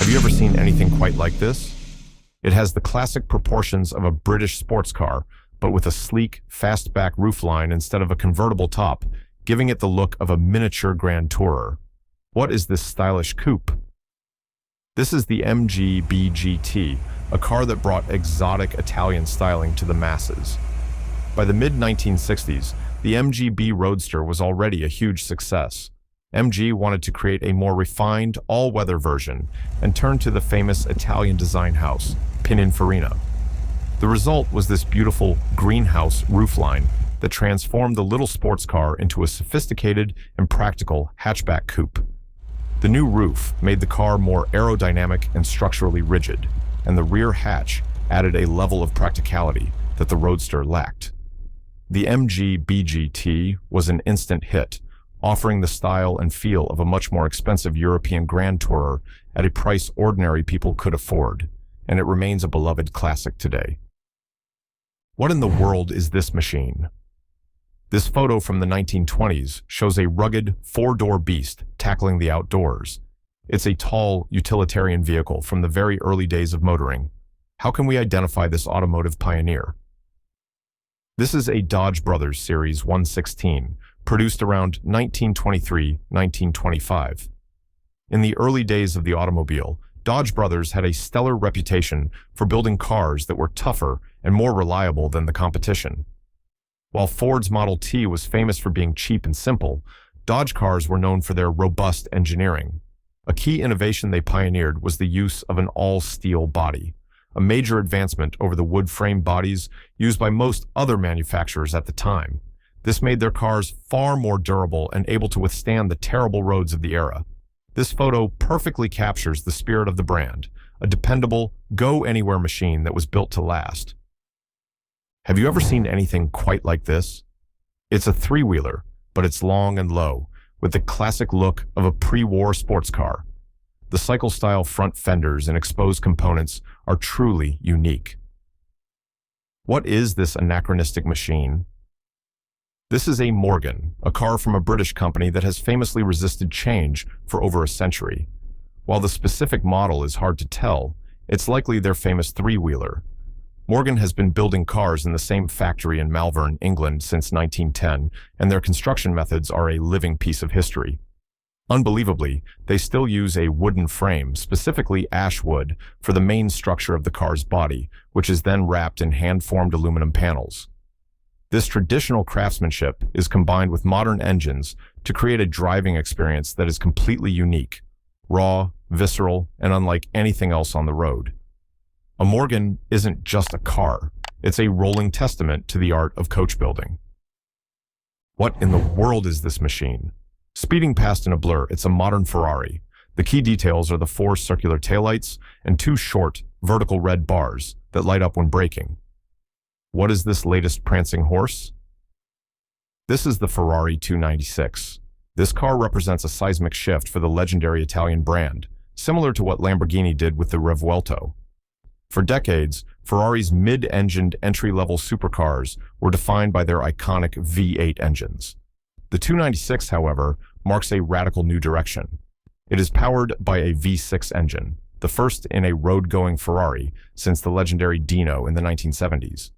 Have you ever seen anything quite like this? It has the classic proportions of a British sports car, but with a sleek, fastback roofline instead of a convertible top, giving it the look of a miniature Grand Tourer. What is this stylish coupe? This is the MG BGT, a car that brought exotic Italian styling to the masses. By the mid-1960s, the MGB Roadster was already a huge success. MG wanted to create a more refined, all-weather version and turned to the famous Italian design house, Pininfarina. The result was this beautiful greenhouse roofline that transformed the little sports car into a sophisticated and practical hatchback coupe. The new roof made the car more aerodynamic and structurally rigid, and the rear hatch added a level of practicality that the Roadster lacked. The MG BGT was an instant hit, offering the style and feel of a much more expensive European Grand Tourer at a price ordinary people could afford, and it remains a beloved classic today. What in the world is this machine? This photo from the 1920s shows a rugged, four-door beast tackling the outdoors. It's a tall, utilitarian vehicle from the very early days of motoring. How can we identify this automotive pioneer? This is a Dodge Brothers Series 116, produced around 1923-1925. In the early days of the automobile, Dodge Brothers had a stellar reputation for building cars that were tougher and more reliable than the competition. While Ford's Model T was famous for being cheap and simple, Dodge cars were known for their robust engineering. A key innovation they pioneered was the use of an all-steel body, a major advancement over the wood-frame bodies used by most other manufacturers at the time. This made their cars far more durable and able to withstand the terrible roads of the era. This photo perfectly captures the spirit of the brand, a dependable, go-anywhere machine that was built to last. Have you ever seen anything quite like this? It's a three-wheeler, but it's long and low, with the classic look of a pre-war sports car. The cycle-style front fenders and exposed components are truly unique. What is this anachronistic machine? This is a Morgan, a car from a British company that has famously resisted change for over a century. While the specific model is hard to tell, it's likely their famous three-wheeler. Morgan has been building cars in the same factory in Malvern, England since 1910, and their construction methods are a living piece of history. Unbelievably, they still use a wooden frame, specifically ash wood, for the main structure of the car's body, which is then wrapped in hand-formed aluminum panels. This traditional craftsmanship is combined with modern engines to create a driving experience that is completely unique, raw, visceral, and unlike anything else on the road. A Morgan isn't just a car, it's a rolling testament to the art of coach building. What in the world is this machine? Speeding past in a blur, it's a modern Ferrari. The key details are the four circular taillights and two short, vertical red bars that light up when braking. What is this latest prancing horse? This is the Ferrari 296. This car represents a seismic shift for the legendary Italian brand, similar to what Lamborghini did with the Revuelto. For decades, Ferrari's mid-engined entry-level supercars were defined by their iconic V8 engines. The 296, however, marks a radical new direction. It is powered by a V6 engine, the first in a road-going Ferrari since the legendary Dino in the 1970s.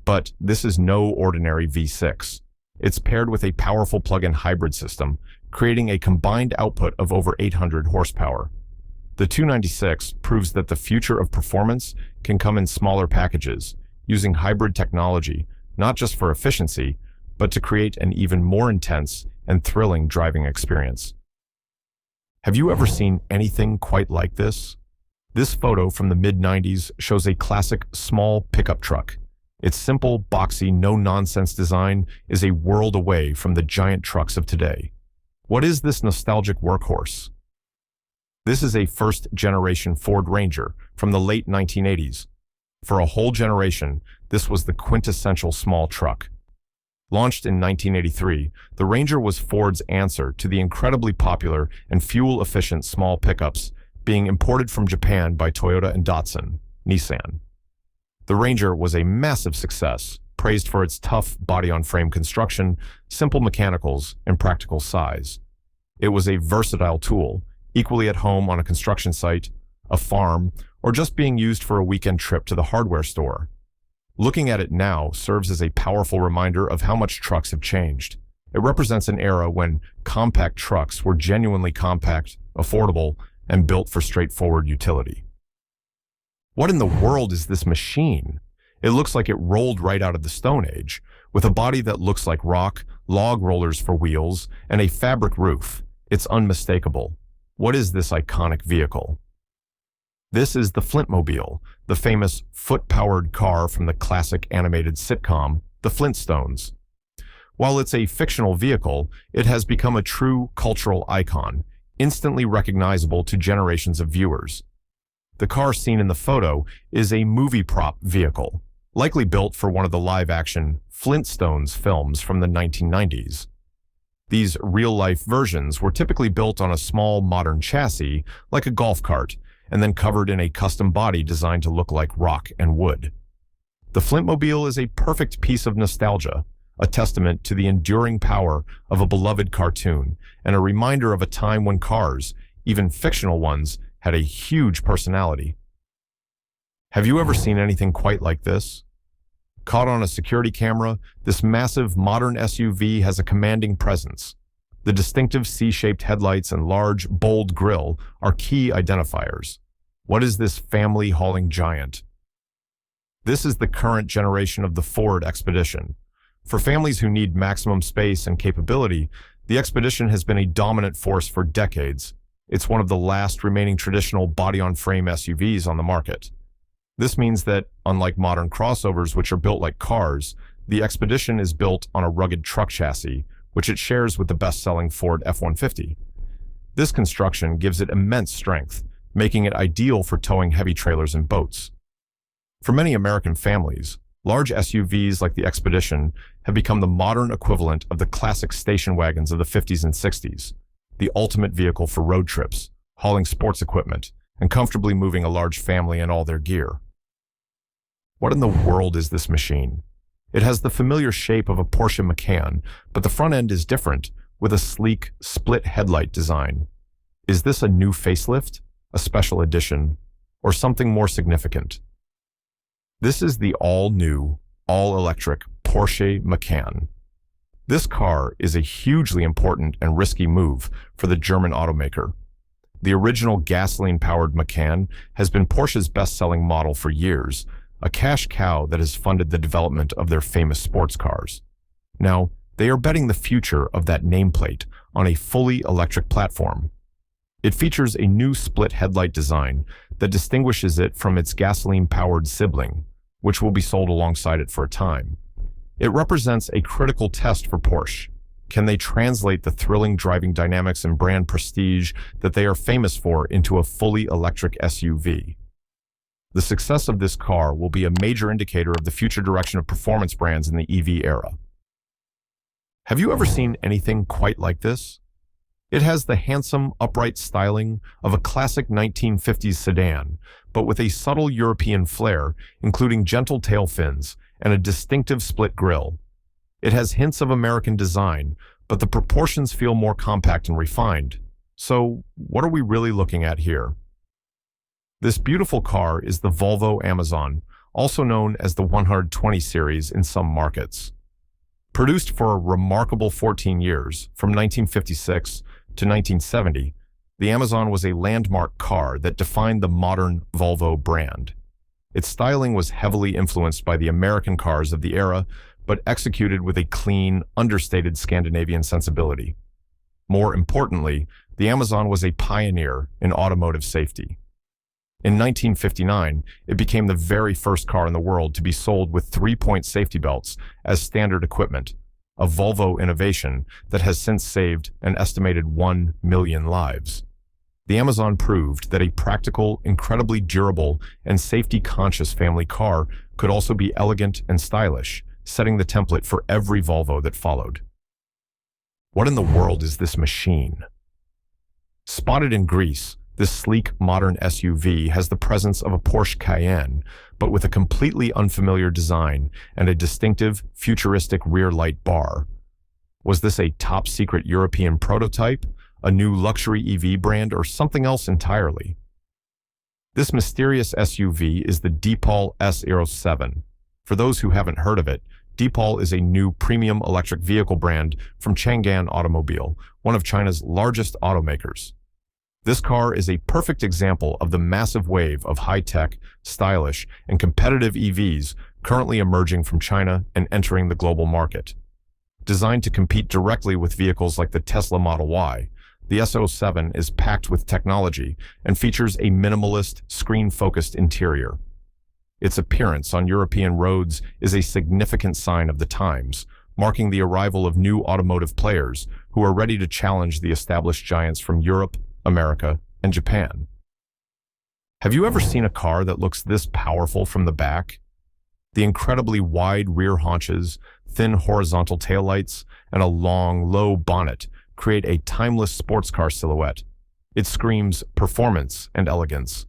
But this is no ordinary V6. It's paired with a powerful plug-in hybrid system, creating a combined output of over 800 horsepower. The 296 proves that the future of performance can come in smaller packages, using hybrid technology, not just for efficiency, but to create an even more intense and thrilling driving experience. Have you ever seen anything quite like this? This photo from the mid-90s shows a classic small pickup truck. Its simple, boxy, no-nonsense design is a world away from the giant trucks of today. What is this nostalgic workhorse? This is a first-generation Ford Ranger from the late 1980s. For a whole generation, this was the quintessential small truck. Launched in 1983, the Ranger was Ford's answer to the incredibly popular and fuel-efficient small pickups being imported from Japan by Toyota and Datsun, Nissan. The Ranger was a massive success, praised for its tough body-on-frame construction, simple mechanicals, and practical size. It was a versatile tool, equally at home on a construction site, a farm, or just being used for a weekend trip to the hardware store. Looking at it now serves as a powerful reminder of how much trucks have changed. It represents an era when compact trucks were genuinely compact, affordable, and built for straightforward utility. What in the world is this machine? It looks like it rolled right out of the Stone Age, with a body that looks like rock, log rollers for wheels, and a fabric roof. It's unmistakable. What is this iconic vehicle? This is the Flintmobile, the famous foot-powered car from the classic animated sitcom, The Flintstones. While it's a fictional vehicle, it has become a true cultural icon, instantly recognizable to generations of viewers. The car seen in the photo is a movie prop vehicle, likely built for one of the live-action Flintstones films from the 1990s. These real-life versions were typically built on a small modern chassis, like a golf cart, and then covered in a custom body designed to look like rock and wood. The Flintmobile is a perfect piece of nostalgia, a testament to the enduring power of a beloved cartoon, and a reminder of a time when cars, even fictional ones, had a huge personality. Have you ever seen anything quite like this? Caught on a security camera, this massive modern SUV has a commanding presence. The distinctive C-shaped headlights and large, bold grille are key identifiers. What is this family-hauling giant? This is the current generation of the Ford Expedition. For families who need maximum space and capability, the Expedition has been a dominant force for decades. It's one of the last remaining traditional body-on-frame SUVs on the market. This means that, unlike modern crossovers which are built like cars, the Expedition is built on a rugged truck chassis, which it shares with the best-selling Ford F-150. This construction gives it immense strength, making it ideal for towing heavy trailers and boats. For many American families, large SUVs like the Expedition have become the modern equivalent of the classic station wagons of the 50s and 60s, the ultimate vehicle for road trips, hauling sports equipment, and comfortably moving a large family and all their gear. What in the world is this machine? It has the familiar shape of a Porsche Macan, but the front end is different, with a sleek, split headlight design. Is this a new facelift, a special edition, or something more significant? This is the all-new, all-electric Porsche Macan. This car is a hugely important and risky move for the German automaker. The original gasoline-powered Macan has been Porsche's best-selling model for years, a cash cow that has funded the development of their famous sports cars. Now, they are betting the future of that nameplate on a fully electric platform. It features a new split headlight design that distinguishes it from its gasoline-powered sibling, which will be sold alongside it for a time. It represents a critical test for Porsche. Can they translate the thrilling driving dynamics and brand prestige that they are famous for into a fully electric SUV? The success of this car will be a major indicator of the future direction of performance brands in the EV era. Have you ever seen anything quite like this? It has the handsome, upright styling of a classic 1950s sedan, but with a subtle European flair, including gentle tail fins and a distinctive split grille. It has hints of American design, but the proportions feel more compact and refined. So, what are we really looking at here? This beautiful car is the Volvo Amazon, also known as the 120 series in some markets. Produced for a remarkable 14 years, from 1956 to 1970, the Amazon was a landmark car that defined the modern Volvo brand. Its styling was heavily influenced by the American cars of the era, but executed with a clean, understated Scandinavian sensibility. More importantly, the Amazon was a pioneer in automotive safety. In 1959, it became the very first car in the world to be sold with 3-point safety belts as standard equipment, a Volvo innovation that has since saved an estimated 1 million lives. The Amazon proved that a practical, incredibly durable, and safety-conscious family car could also be elegant and stylish, setting the template for every Volvo that followed. What in the world is this machine? Spotted in Greece, this sleek, modern SUV has the presence of a Porsche Cayenne, but with a completely unfamiliar design and a distinctive, futuristic rear light bar. Was this a top-secret European prototype, a new luxury EV brand, or something else entirely? This mysterious SUV is the Deepal S07. For those who haven't heard of it, Deepal is a new premium electric vehicle brand from Chang'an Automobile, one of China's largest automakers. This car is a perfect example of the massive wave of high-tech, stylish, and competitive EVs currently emerging from China and entering the global market. Designed to compete directly with vehicles like the Tesla Model Y, the S07 is packed with technology and features a minimalist, screen-focused interior. Its appearance on European roads is a significant sign of the times, marking the arrival of new automotive players who are ready to challenge the established giants from Europe, America, and Japan. Have you ever seen a car that looks this powerful from the back? The incredibly wide rear haunches, thin horizontal taillights, and a long, low bonnet create a timeless sports car silhouette. It screams performance and elegance.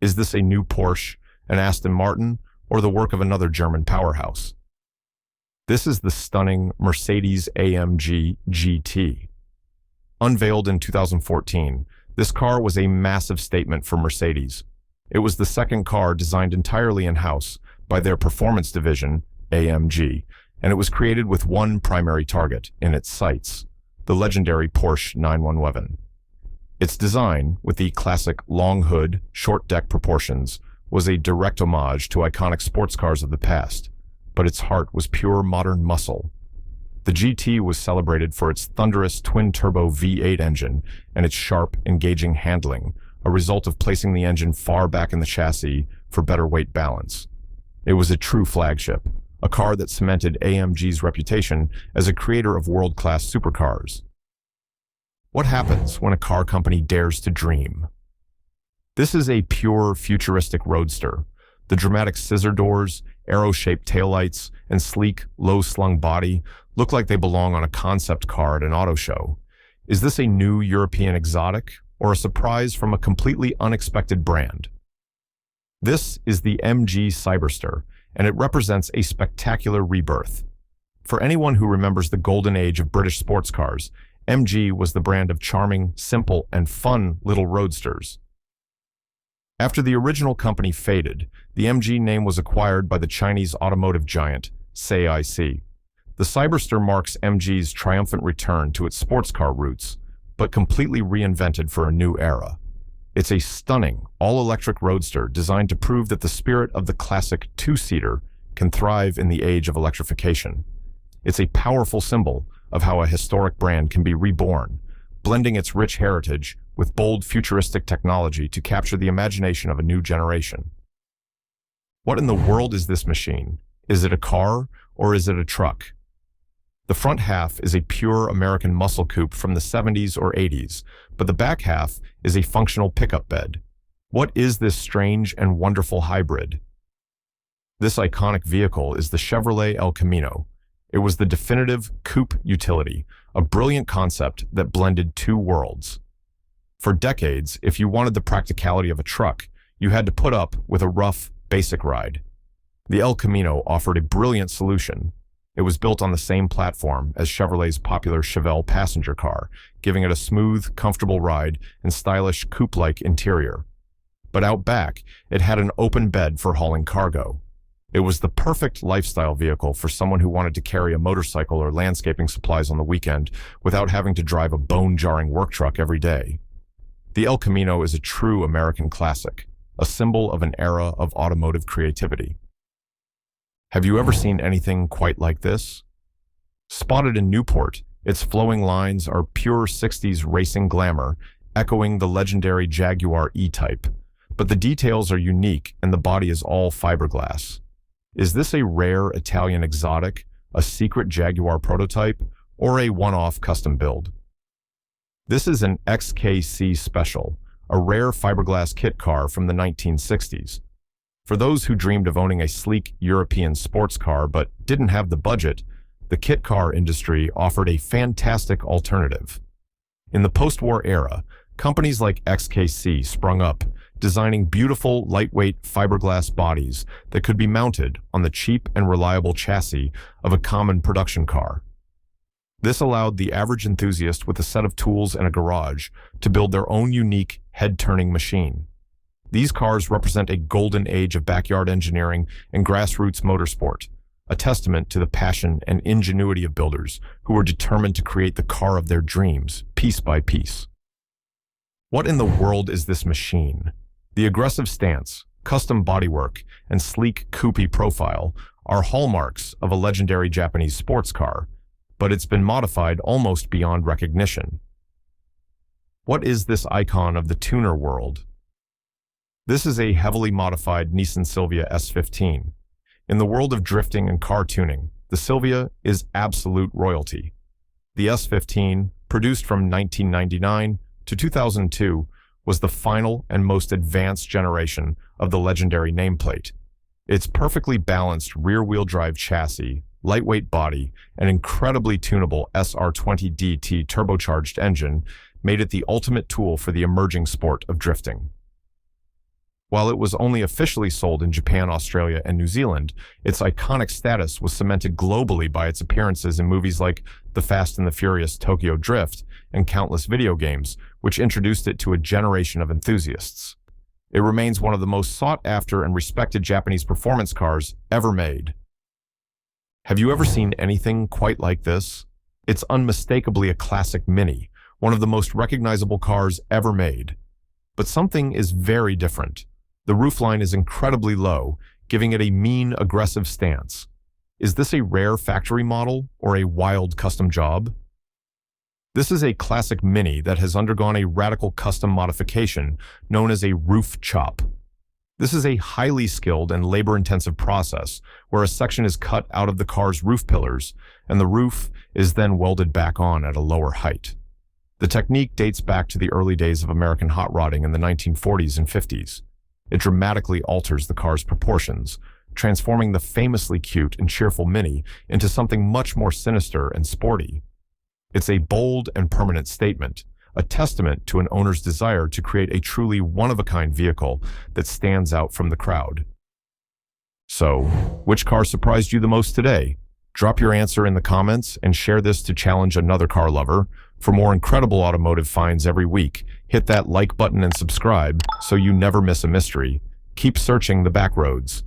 Is this a new Porsche, an Aston Martin, or the work of another German powerhouse? This is the stunning Mercedes-AMG GT. Unveiled in 2014, this car was a massive statement for Mercedes. It was the second car designed entirely in-house by their performance division, AMG, and it was created with one primary target in its sights, the legendary Porsche 911. Its design, with the classic long hood, short deck proportions, was a direct homage to iconic sports cars of the past, but its heart was pure modern muscle. The GT was celebrated for its thunderous twin-turbo V8 engine and its sharp, engaging handling, a result of placing the engine far back in the chassis for better weight balance. It was a true flagship, a car that cemented AMG's reputation as a creator of world-class supercars. What happens when a car company dares to dream? This is a pure, futuristic Roadster. The dramatic scissor doors, arrow-shaped taillights, and sleek, low-slung body look like they belong on a concept car at an auto show. Is this a new European exotic, or a surprise from a completely unexpected brand? This is the MG Cyberster, and it represents a spectacular rebirth. For anyone who remembers the golden age of British sports cars, MG was the brand of charming, simple, and fun little roadsters. After the original company faded, the MG name was acquired by the Chinese automotive giant, SAIC. The Cyberster marks MG's triumphant return to its sports car roots, but completely reinvented for a new era. It's a stunning, all-electric roadster designed to prove that the spirit of the classic two-seater can thrive in the age of electrification. It's a powerful symbol of how a historic brand can be reborn, blending its rich heritage with bold futuristic technology to capture the imagination of a new generation. What in the world is this machine? Is it a car or is it a truck? The front half is a pure American muscle coupe from the 70s or 80s, but the back half is a functional pickup bed. What is this strange and wonderful hybrid? This iconic vehicle is the Chevrolet El Camino. It was the definitive coupe utility, a brilliant concept that blended two worlds. For decades, if you wanted the practicality of a truck, you had to put up with a rough, basic ride. The El Camino offered a brilliant solution. It was built on the same platform as Chevrolet's popular Chevelle passenger car, giving it a smooth, comfortable ride and stylish coupe-like interior. But out back, it had an open bed for hauling cargo. It was the perfect lifestyle vehicle for someone who wanted to carry a motorcycle or landscaping supplies on the weekend without having to drive a bone-jarring work truck every day. The El Camino is a true American classic, a symbol of an era of automotive creativity. Have you ever seen anything quite like this? Spotted in Newport, its flowing lines are pure 60s racing glamour, echoing the legendary Jaguar E-Type. But the details are unique and the body is all fiberglass. Is this a rare Italian exotic, a secret Jaguar prototype, or a one-off custom build? This is an XKC Special, a rare fiberglass kit car from the 1960s. For those who dreamed of owning a sleek European sports car but didn't have the budget, the kit car industry offered a fantastic alternative. In the post-war era, companies like XKC sprung up, designing beautiful, lightweight fiberglass bodies that could be mounted on the cheap and reliable chassis of a common production car. This allowed the average enthusiast with a set of tools and a garage to build their own unique head-turning machine. These cars represent a golden age of backyard engineering and grassroots motorsport, a testament to the passion and ingenuity of builders who were determined to create the car of their dreams, piece by piece. What in the world is this machine? The aggressive stance, custom bodywork, and sleek coupe profile are hallmarks of a legendary Japanese sports car, but it's been modified almost beyond recognition. What is this icon of the tuner world? This is a heavily modified Nissan Silvia S15. In the world of drifting and car tuning, the Silvia is absolute royalty. The S15, produced from 1999 to 2002, was the final and most advanced generation of the legendary nameplate. Its perfectly balanced rear-wheel drive chassis, lightweight body, and incredibly tunable SR20DT turbocharged engine made it the ultimate tool for the emerging sport of drifting. While it was only officially sold in Japan, Australia, and New Zealand, its iconic status was cemented globally by its appearances in movies like The Fast and the Furious Tokyo Drift and countless video games, which introduced it to a generation of enthusiasts. It remains one of the most sought-after and respected Japanese performance cars ever made. Have you ever seen anything quite like this? It's unmistakably a classic Mini, one of the most recognizable cars ever made. But something is very different. The roofline is incredibly low, giving it a mean, aggressive stance. Is this a rare factory model or a wild custom job? This is a classic Mini that has undergone a radical custom modification known as a roof chop. This is a highly skilled and labor-intensive process where a section is cut out of the car's roof pillars and the roof is then welded back on at a lower height. The technique dates back to the early days of American hot rodding in the 1940s and 50s. It dramatically alters the car's proportions, transforming the famously cute and cheerful Mini into something much more sinister and sporty. It's a bold and permanent statement, a testament to an owner's desire to create a truly one-of-a-kind vehicle that stands out from the crowd. So, which car surprised you the most today? Drop your answer in the comments and share this to challenge another car lover. For more incredible automotive finds every week, hit that like button and subscribe so you never miss a mystery. Keep searching the back roads.